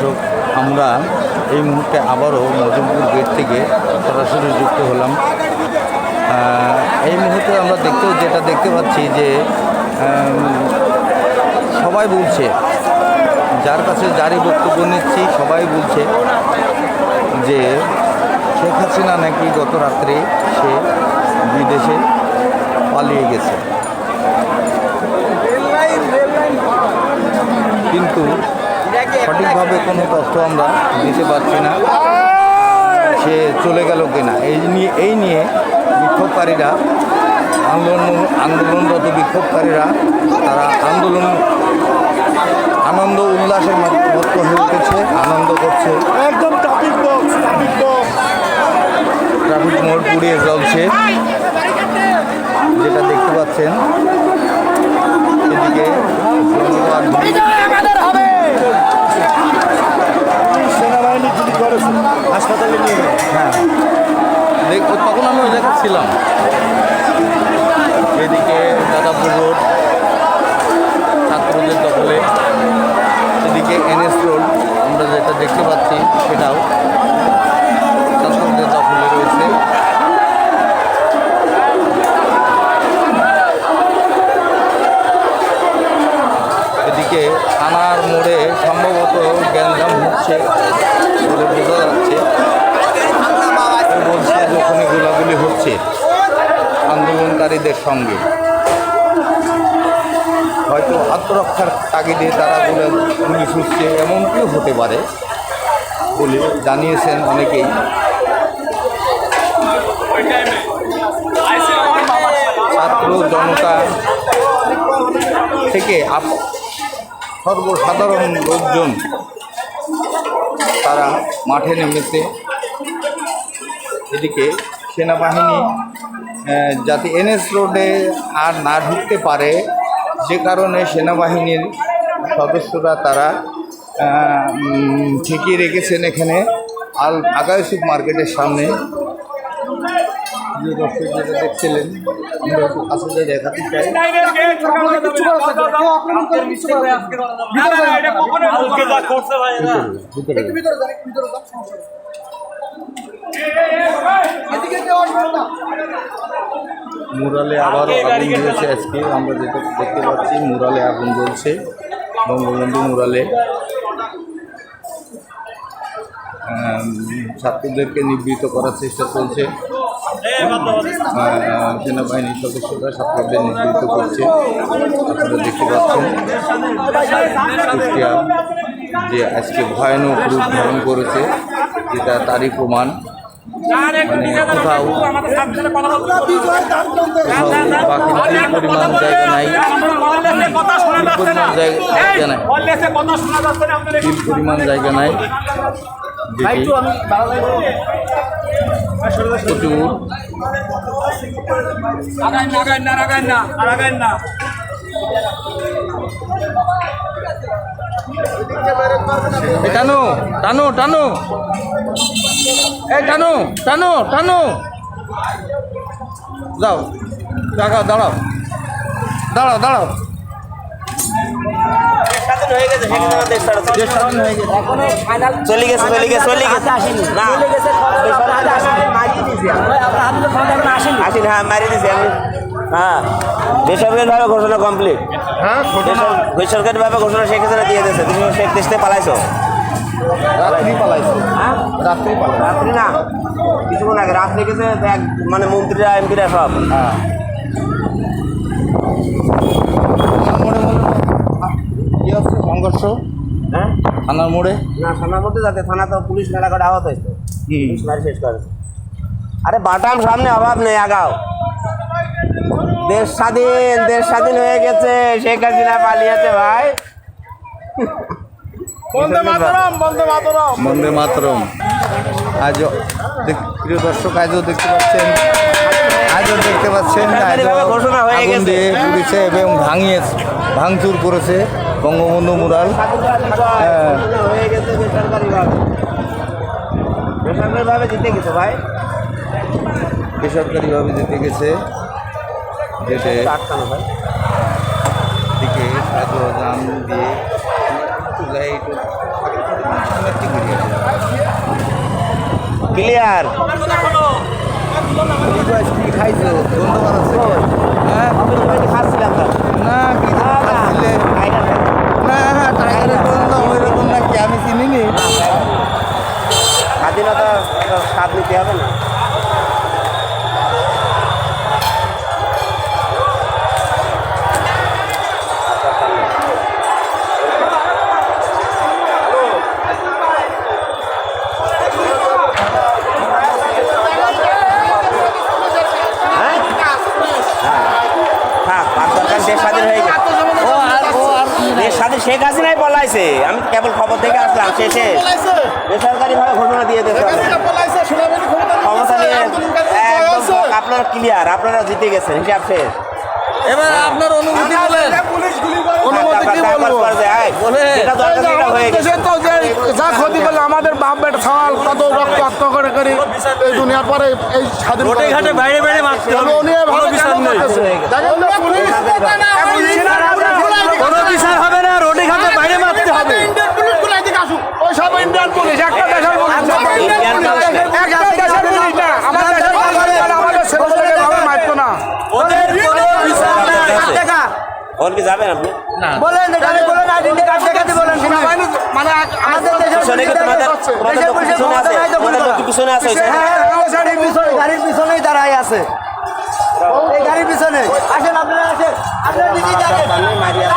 দর্শক, আমরা এই মুহূর্তে আবারও মজমপুর গেট থেকে সরাসরি যুক্ত হলাম। এই মুহূর্তে আমরা যেটা দেখতে পাচ্ছি যে সবাই বলছে, যার কাছে যারই বক্তব্য নিচ্ছি সবাই বলছে যে শেখ হাসিনা নাকি গত রাত্রে সে বিদেশে পালিয়ে গেছে, কিন্তু সঠিকভাবে কোনো তথ্য আমরা দিতে পারছি না সে চলে গেল কিনা। এই নিয়ে বিক্ষোভকারীরা আন্দোলনরত বিক্ষোভকারীরা তারা আনন্দ উল্লাসের মত হয়ে উঠেছে, আনন্দ করছে। একদম ট্রাফিক মোড় পুড়িয়ে জ্বলছে, যেটা দেখতে পাচ্ছেন। এদিকে সেনাবাহিনী গুলি করেছে, হাসপাতালে নিয়ে গেল। হ্যাঁ, তখন আমি ওই জায়গায় ছিলাম। এদিকে দাদাপুর রোড ছাত্রদের দখলে, এদিকে NS রোড আমরা যেটা দেখতে পাচ্ছি সেটাও ছাত্রদের দখলে রয়েছে। এদিকে থানার মোড়ে সম্ভবত গ্যাঞ্জাম হচ্ছে বলে বোঝা যাচ্ছে। বলছে যখনই গোলাগুলি হচ্ছে আন্দোলনকারীদের সঙ্গে, হয়তো আত্মরক্ষার তাগিদে তারা গুলি ছুটছে, এমনটিও হতে পারে বলে জানিয়েছেন অনেকেই। ছাত্র জনতা থেকে সর্বসাধারণ লোকজন তারা মাঠে নেমেছে। এদিকে সেনাবাহিনী যাতে NS রোডে আর না ঢুকতে পারে, যে কারণে সেনাবাহিনীর সদস্যরা তারা ঠেকিয়ে রেখেছেন এখানে আগা ইউসুফ মার্কেটের সামনে। যে দর্শক যেটা দেখছিলেন, আমরা একটু কাছে যাই দেখাতে চাই। মুরালে আবার আগুন জ্বলছে আজকে, আমরা যেটা দেখতে পাচ্ছি মুরালে আগুন জ্বলছে। বঙ্গবন্ধু মুরালে ছাত্রদেরকে নিবৃত্ত করার চেষ্টা চলছে। সেনাবাহিনীর সদস্যরা ছাত্রদের নিবৃত্ত করছে, আপনারা দেখতে পাচ্ছেন। কুষ্টিয়া যে আজকে ভয়ানক রূপ ধারণ করেছে, যেটা তারই প্রমাণ। মানে কোথাও পরিমাণ জায়গা নাই, পরিমাণ জায়গা নাই। প্রচুর টানো টানো টানো, এই টানো টানো টানো, যাও দাঁড়াও দাঁড়াও দাঁড়াও দাঁড়াও। চলে গেছে হ্যাঁ, মারিয়ে দিছে। হ্যাঁ, বেসরকারিভাবে ঘোষণা কমপ্লিট। হ্যাঁ, বেসরকারিভাবে ঘোষণা শেখ হাসিনা দিয়ে দিয়েছে। তুমি শেখ দেশে পালাইছো, রাত্রি না কিছুক্ষণ আগে রাত্রে গেছে, মানে মন্ত্রীরা MP-রা সব। হ্যাঁ, সংঘর্ষ। হ্যাঁ, থানার মোড়ে না, থানার মধ্যে যাতে থানা তো পুলিশ মেলা করে আহত হয়েছে, পুলিশ মারি শেষ করেছে। আরে বাটাম সামনে, অভাব নেই, আগাও। দেশ স্বাধীন হয়ে গেছে, শেখ হাসিনা পালিয়েছে ভাই। বন্দে মাতরম। আজও প্রিয় দর্শক, আজও দেখতে পাচ্ছেন ঘোষণা হয়ে আগুন গেছে, দিয়ে পুড়েছে এবং ভাঙচুর করেছে বঙ্গবন্ধু মুরাল। হয়ে গেছে বেসরকারিভাবে জিতে গেছে ভাই, বেসরকারিভাবে জিতে গেছে। যেতে দিকে সাজো জান দিয়ে একটু যাই একটু ক্লিয়ার। কি খাইছো ধন্যবাদ আছে হ্যাঁ খাচ্ছিলাম তো। না কি খাচ্ছিলে? না টাইগারের গন্ধ ওইরকম নাকি আমি চিনিনি। স্বাধীনতা স্বাদ নিতে হবে না। হ্যাঁ? থাক, আর দরকার দেশ স্বাধীন হয়ে গেছে। দেশ স্বাধীন শেখ হাসিনাই বলাইছে। আমি তো কেবল খবর দেখে আসলাম শেষে বেসরকারিভাবে ঘোষণা দিয়ে দিয়েছে ক্ষমতা নিয়ে একদম আপনারা ক্লিয়ার, আপনারা জিতে গেছেন, হিসাব শেষ। এবার আপনার অনুভূতি বলেন অনুভূতি কি বলবো যেটা দরকার সেটা হয়ে গেছে। দেশে তো যে যা ক্ষতি করলে আমাদের বাপ বেটা সওয়াল কত রক্ত করে করে এই দুনিয়ার পরে এই স্বাধীন রোডে ঘাটে বাইরে বাইরে মারতে হবে কোনো বিচার নেই কোনো বিচার হবে না রোডে ঘাটে বাইরে মারতে হবে ওইসব ইন্ডিয়ান পুলিশ একটা দেশের পুলিশ একটা দেশের পুলিশ না আমাদের দেশের পুলিশ আমাদের ছেলেদেরকে ভাবে মারতো না ওদের কোনো বিচার নাই ওর কি যাবেন আপনি? বলেন বলেন আইডেন্টি কার্ড দেখাতে বলেন মানে আমাদের দেশের পিছনে কি তোমাদের পিছনে আছে? তোমাদের লোক কি পিছনে আছে? গাড়ির পিছনেই দাঁড়ায় আছে এই গাড়ির পিছনে আসেন আপনারা আসেন আপনারা নিজেই জানেন মারিয়া